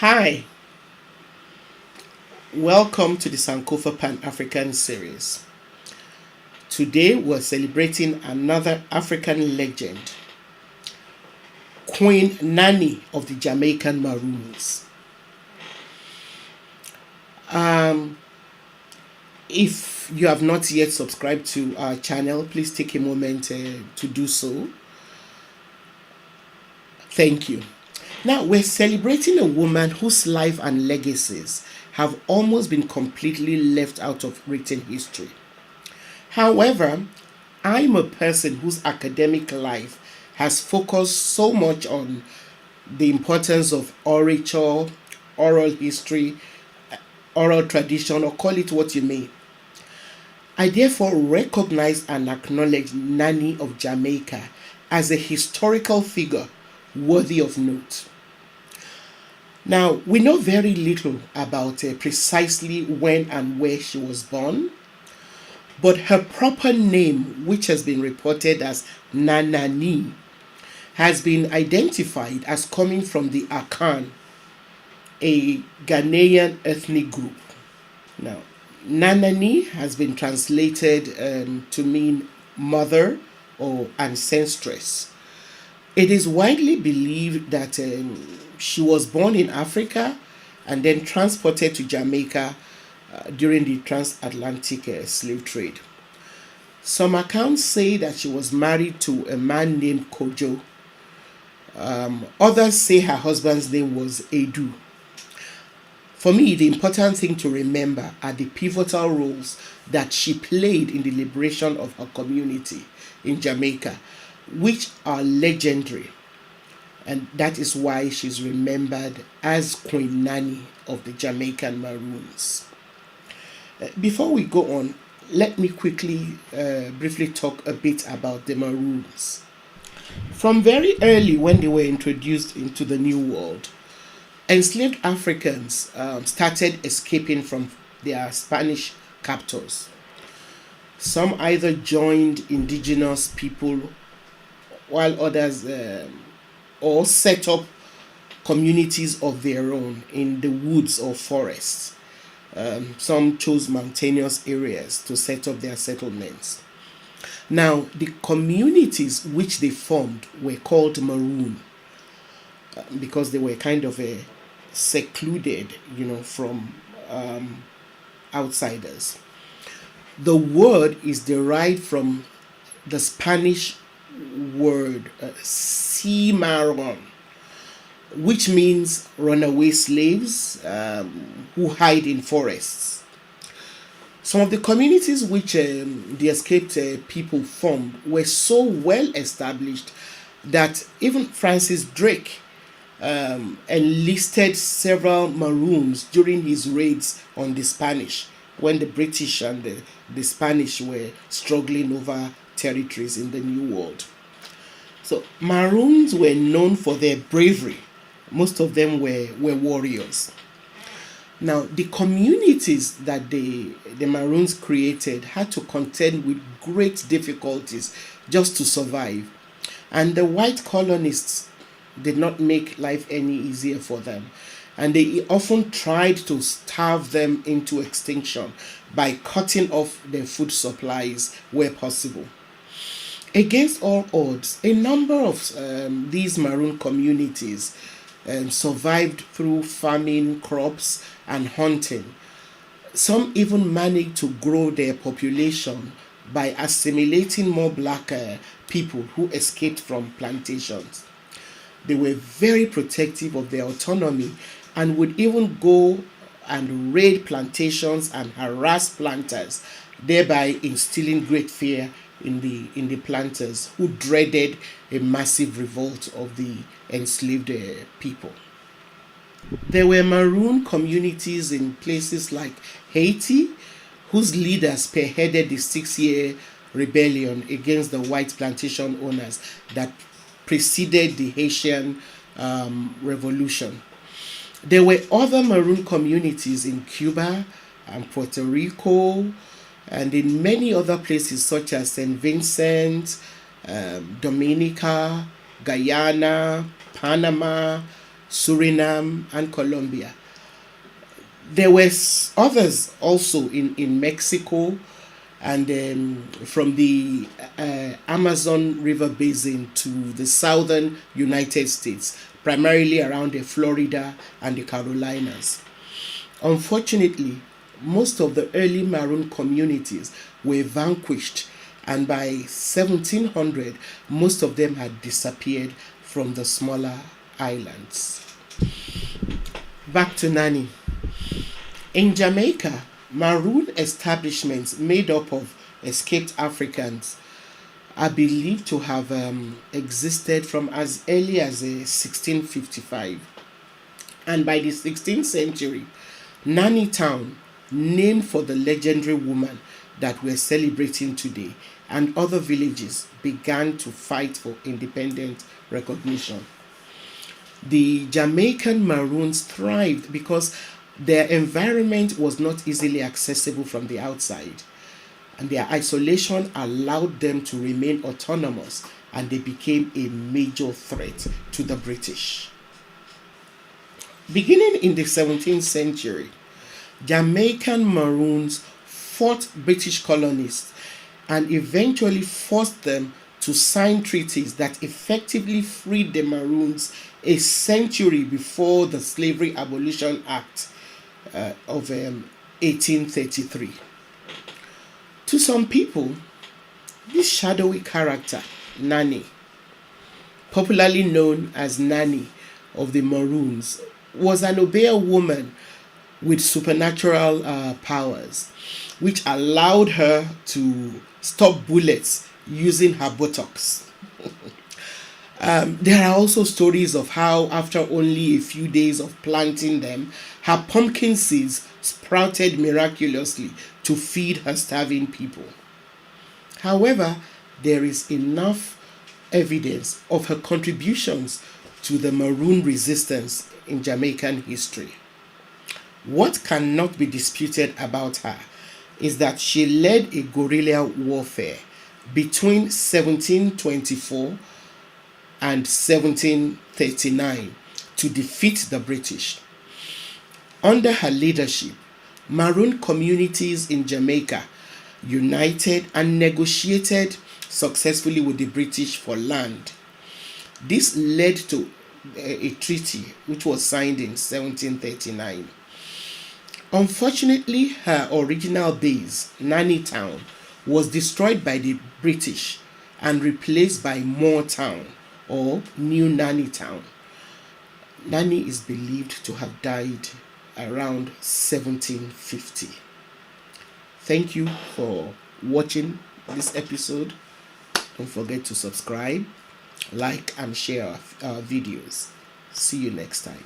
Hi, welcome to the Sankofa Pan African series. Today we're celebrating another African legend, Queen Nanny of the Jamaican Maroons. If you have not yet subscribed to our channel, please take a moment to do so. Thank you. Now, we're celebrating a woman whose life and legacies have almost been completely left out of written history. However, I'm a person whose academic life has focused so much on the importance of orature, oral history, oral tradition, or call it what you may. I therefore recognize and acknowledge Nanny of Jamaica as a historical figure worthy of note. Now, we know very little about precisely when and where she was born, but her proper name, which has been reported as Nanani, has been identified as coming from the Akan, a Ghanaian ethnic group. Now, Nanani has been translated to mean mother or ancestress. It is widely believed that she was born in Africa and then transported to Jamaica during the transatlantic slave trade. Some accounts say that she was married to a man named Kojo. Others say her husband's name was Edu. For me, the important thing to remember are the pivotal roles that she played in the liberation of her community in Jamaica, which are legendary. And that is why she's remembered as Queen Nanny of the Jamaican Maroons. Before we go on, let me quickly, briefly talk a bit about the Maroons. From very early, when they were introduced into the New World, enslaved Africans started escaping from their Spanish captors. Some either joined indigenous people, while others or set up communities of their own in the woods or forests. Some chose mountainous areas to set up their settlements. Now, the communities which they formed were called Maroon because they were kind of secluded, from outsiders. The word is derived from the Spanish word Cimarron, which means runaway slaves who hide in forests. Some of the communities which the escaped people formed were so well established that even Francis Drake enlisted several Maroons during his raids on the Spanish when the British and the Spanish were struggling over territories in the New World. So Maroons were known for their bravery. Most of them were warriors. Now, the communities that the Maroons created had to contend with great difficulties just to survive. And the white colonists did not make life any easier for them. And they often tried to starve them into extinction by cutting off their food supplies where possible. Against all odds, a number of these Maroon communities survived through farming crops and hunting. Some even managed to grow their population by assimilating more black people who escaped from plantations. They were very protective of their autonomy and would even go and raid plantations and harass planters, thereby instilling great fear in the planters who dreaded a massive revolt of the enslaved people. There were Maroon communities in places like Haiti, whose leaders spearheaded the 6-year rebellion against the white plantation owners that preceded the Haitian Revolution. There were other Maroon communities in Cuba and Puerto Rico and in many other places such as St. Vincent, Dominica, Guyana, Panama, Suriname, and Colombia. There were others also in Mexico, and from the Amazon River Basin to the southern United States, primarily around the Florida and the Carolinas. Unfortunately, most of the early Maroon communities were vanquished, and by 1700, most of them had disappeared from the smaller islands. Back to Nanny. In Jamaica, Maroon establishments made up of escaped Africans are believed to have existed from as early as 1655. And by the 16th century, Nanny Town, named for the legendary woman that we're celebrating today, and other villages began to fight for independent recognition. The Jamaican Maroons thrived because their environment was not easily accessible from the outside, and their isolation allowed them to remain autonomous, and they became a major threat to the British. Beginning in the 17th century, Jamaican Maroons fought British colonists and eventually forced them to sign treaties that effectively freed the Maroons a century before the Slavery Abolition Act of 1833. To some people, this shadowy character, Nanny, popularly known as Nanny of the Maroons, was an Obeah woman with supernatural powers, which allowed her to stop bullets using her buttocks. There are also stories of how, after only a few days of planting them, her pumpkin seeds sprouted miraculously to feed her starving people. However, there is enough evidence of her contributions to the Maroon resistance in Jamaican history. What cannot be disputed about her is that she led a guerrilla warfare between 1724 and 1739 to defeat the British. Under her leadership, Maroon communities in Jamaica united and negotiated successfully with the British for land. This led to a treaty which was signed in 1739. Unfortunately, her original base, Nanny Town, was destroyed by the British and replaced by Moore Town or New Nanny Town. Nanny is believed to have died around 1750. Thank you for watching this episode. Don't forget to subscribe, like, and share our videos. See you next time.